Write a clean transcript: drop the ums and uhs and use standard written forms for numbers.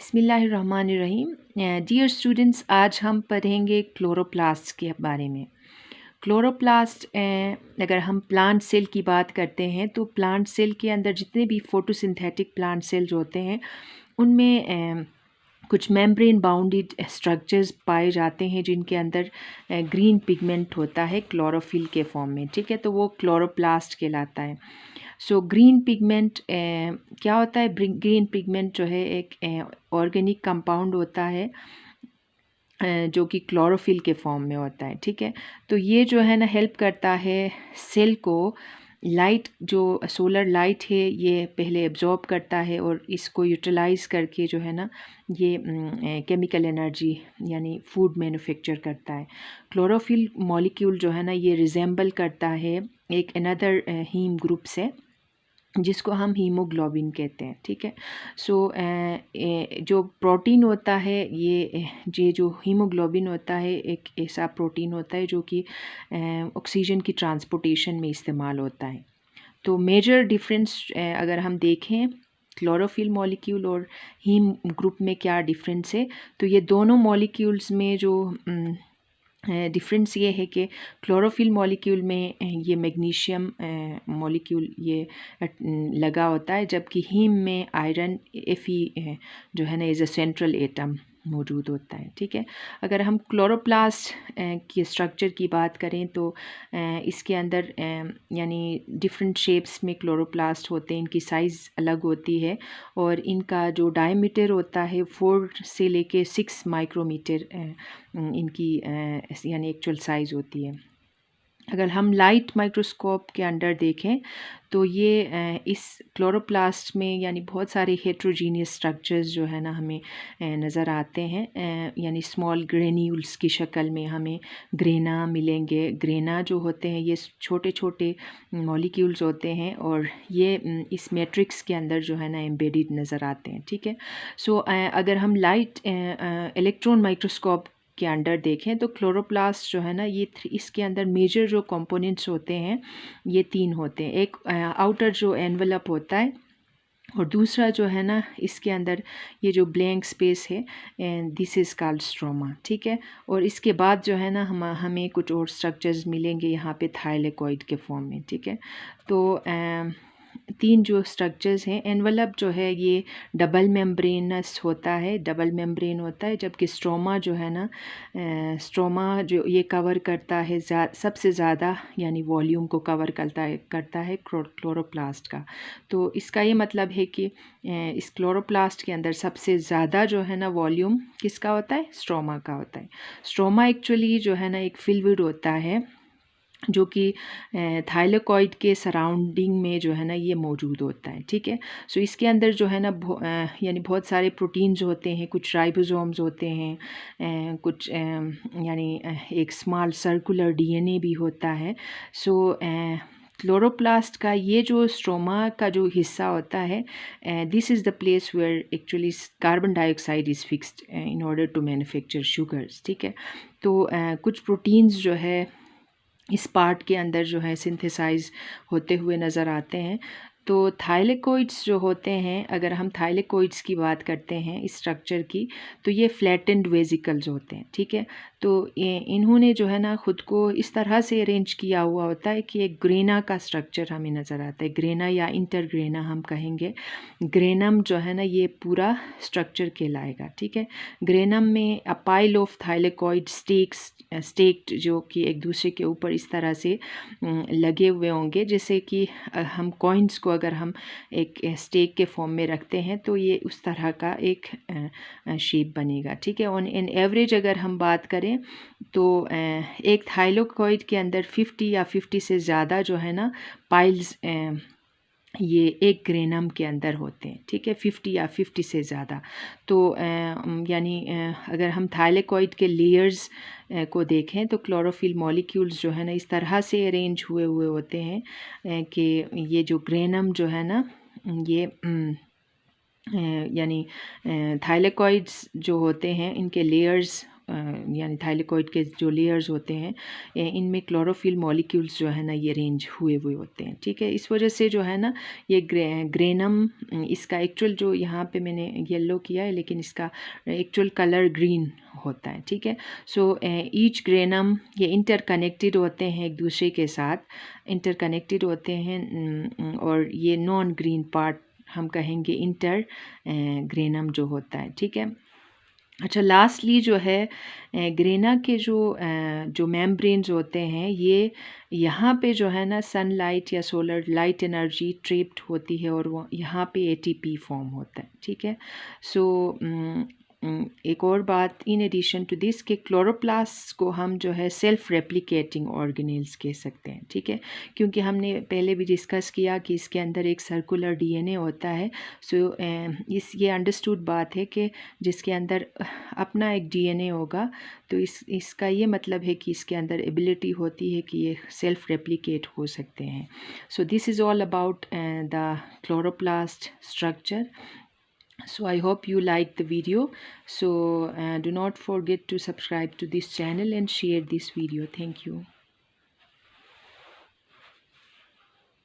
बिस्मिल्लाहिर्रहमानिर्रहीम। Dear students, आज हम पढ़ेंगे क्लोरोप्लास्ट के बारे में। क्लोरोप्लास्ट अगर हम प्लांट सेल की बात करते हैं तो प्लांट सेल के अंदर जितने भी फोटोसिंथेटिक प्लांट सेल्स होते हैं उनमें कुछ मेम्ब्रेन बाउंडेड स्ट्रक्चर्स पाए जाते हैं जिनके अंदर ग्रीन पिगमेंट होता है क्लोरोफिल के फॉर्म में। ठीक है, तो वो क्लोरोप्लास्ट कहलाता है। सो ग्रीन पिगमेंट क्या होता है? ग्रीन पिगमेंट जो है एक ऑर्गेनिक कंपाउंड होता है जो कि क्लोरोफिल के फॉर्म में होता है। ठीक है, तो ये जो है ना हेल्प करता है सेल को। लाइट जो सोलर लाइट है ये पहले एब्जॉर्ब करता है और इसको यूटिलाइज करके जो है ना ये केमिकल एनर्जी यानी फूड मैन्युफैक्चर करता है। क्लोरोफिल मॉलिक्यूल जो है ना ये रिजेंबल करता है एक अनदर हीम ग्रुप से जिसको हम हीमोग्लोबिन कहते हैं। ठीक है, सो जो प्रोटीन होता है ये जो हीमोग्लोबिन होता है एक ऐसा प्रोटीन होता है जो कि ऑक्सीजन की ट्रांसपोर्टेशन में इस्तेमाल होता है। तो मेजर डिफरेंस अगर हम देखें क्लोरोफिल मॉलिक्यूल और हीम ग्रुप में क्या डिफरेंस है, तो ये दोनों मॉलिक्यूल्स में जो डिफरेंस ये है कि क्लोरोफिल मॉलिक्यूल में ये मैग्नीशियम मॉलिक्यूल ये लगा होता है, जबकि हीम में आयरन Fe जो है ना एज अ सेंट्रल एटम मौजूद होता है। ठीक है, अगर हम क्लोरोप्लास्ट की स्ट्रक्चर की बात करें तो इसके अंदर यानी डिफरेंट शेप्स में क्लोरोप्लास्ट होते हैं, इनकी साइज़ अलग होती है और इनका जो डायमीटर होता है 4 से लेके 6 माइक्रोमीटर इनकी यानी एक्चुअल साइज़ होती है। अगर हम लाइट माइक्रोस्कोप के अंडर देखें तो ये इस क्लोरोप्लास्ट में यानी बहुत सारे हेट्रोजीनियस स्ट्रक्चर्स जो है ना हमें नज़र आते हैं, यानी स्मॉल ग्रेन्यूल्स की शक्ल में हमें ग्रेना मिलेंगे। ग्रेना जो होते हैं ये छोटे छोटे मॉलिक्यूल्स होते हैं और ये इस मैट्रिक्स के अंदर जो है ना एम्बेडेड नज़र आते हैं। ठीक है, सो अगर हम लाइट इलेक्ट्रॉन माइक्रोस्कोप के अंडर देखें तो क्लोरोप्लास्ट जो है ना ये इसके अंदर मेजर जो कंपोनेंट्स होते हैं ये 3 होते हैं। एक आउटर जो एनवेलप होता है और दूसरा जो है ना इसके अंदर ये जो ब्लैंक स्पेस है दिस इज़ कॉल्ड स्ट्रोमा। ठीक है, और इसके बाद जो है ना हमें कुछ और स्ट्रक्चर्स मिलेंगे यहाँ पे थाइलेकोइड के फॉर्म में। ठीक है, तो 3 जो स्ट्रक्चर्स हैं, एनवेलप जो है ये डबल मेम्ब्रेनस होता है, डबल मेम्ब्रेन होता है, जबकि स्ट्रोमा जो है ना स्ट्रोमा जो ये कवर करता है सबसे ज़्यादा यानी वॉल्यूम को कवर करता है क्लोरोप्लास्ट का। तो इसका ये मतलब है कि इस क्लोरोप्लास्ट के अंदर सबसे ज़्यादा जो है ना वॉल्यूम किसका होता है? स्ट्रोमा का होता है। स्ट्रोमा एक्चुअली जो है ना एक फ्लूइड होता है जो कि थाइलेकोइड के सराउंडिंग में जो है ना ये मौजूद होता है। ठीक है, सो इसके अंदर जो है ना यानी बहुत सारे प्रोटीन्स होते हैं, कुछ राइबोसोम्स होते हैं, कुछ यानी एक स्मॉल सर्कुलर डीएनए भी होता है। सो क्लोरोप्लास्ट का ये जो स्ट्रोमा का जो हिस्सा होता है this is the place where actually carbon dioxide is fixed in order to manufacture sugars. ठीक है, तो कुछ प्रोटीन्स जो है इस पार्ट के अंदर जो है सिंथेसाइज होते हुए नज़र आते हैं। तो थाइलेकोइड्स जो होते हैं, अगर हम थाइलेकोइड्स की बात करते हैं इस स्ट्रक्चर की, तो ये फ्लैटेंड वेजिकल्स होते हैं। ठीक है, तो इन्होंने जो है ना ख़ुद को इस तरह से अरेंज किया हुआ होता है कि एक ग्रेना का स्ट्रक्चर हमें नज़र आता है। ग्रेना या इंटरग्रेना हम कहेंगे। ग्रेनम जो है ना ये पूरा स्ट्रक्चर कहलाएगा। ठीक है, ग्रेनम में a pile of thylakoid stacked जो कि एक दूसरे के ऊपर इस तरह से लगे हुए होंगे, जैसे कि हम कॉइन्स को अगर हम एक स्टेक के फॉर्म में रखते हैं तो ये उस तरह का एक शेप बनेगा। ठीक है, ऑन एन एवरेज अगर हम बात करें तो एक थाइलेकोइड के अंदर 50 या 50 से ज़्यादा जो है ना पाइल्स ये एक ग्रेनम के अंदर होते हैं। ठीक है, 50 या 50 से ज़्यादा। तो यानी अगर हम थाइलेकोइड के लेयर्स को देखें तो क्लोरोफिल मॉलिक्यूल्स जो है ना इस तरह से अरेंज हुए होते हैं कि ये जो ग्रेनम जो है ना ये यानी थाइलेकोइड्स जो होते हैं इनके लेयर्स यानी थाइलेकोइड के जो लेयर्स होते हैं इनमें क्लोरोफिल मॉलिक्यूल्स जो है ना ये अरेंज हुए हुए होते हैं, ठीक है। इस वजह से जो है ना ये ग्रेनम, इसका एक्चुअल जो यहाँ पे मैंने येलो किया है लेकिन इसका एक्चुअल कलर ग्रीन होता है, ठीक है। सो ईच ग्रेनम ये इंटरकनेक्टेड होते हैं, एक दूसरे के साथ इंटरकनेक्टेड होते हैं, और ये नॉन ग्रीन पार्ट हम कहेंगे इंटर ग्रेनम जो होता है, ठीक है। अच्छा, लास्टली जो है ग्रेना के जो मेम्ब्रेन्स होते हैं ये यहाँ पे जो है ना सनलाइट या सोलर लाइट एनर्जी ट्रैप्ड होती है और वो यहाँ पे एटीपी फॉर्म होता है, ठीक है। सो एक और बात इन एडिशन टू दिस कि क्लोरोप्लास्ट को हम जो है सेल्फ रेप्लिकेटिंग ऑर्गेनेल्स कह सकते हैं, ठीक है, क्योंकि हमने पहले भी डिस्कस किया कि इसके अंदर एक सर्कुलर डीएनए होता है। सो ये अंडरस्टूड बात है कि जिसके अंदर अपना एक डीएनए होगा तो इसका ये मतलब है कि इसके अंदर एबिलिटी होती है कि ये सेल्फ रेप्लिकेट हो सकते हैं। So this is all about the chloroplast structure. So I hope you liked the video. So do not forget to subscribe to this channel and share this video. Thank you.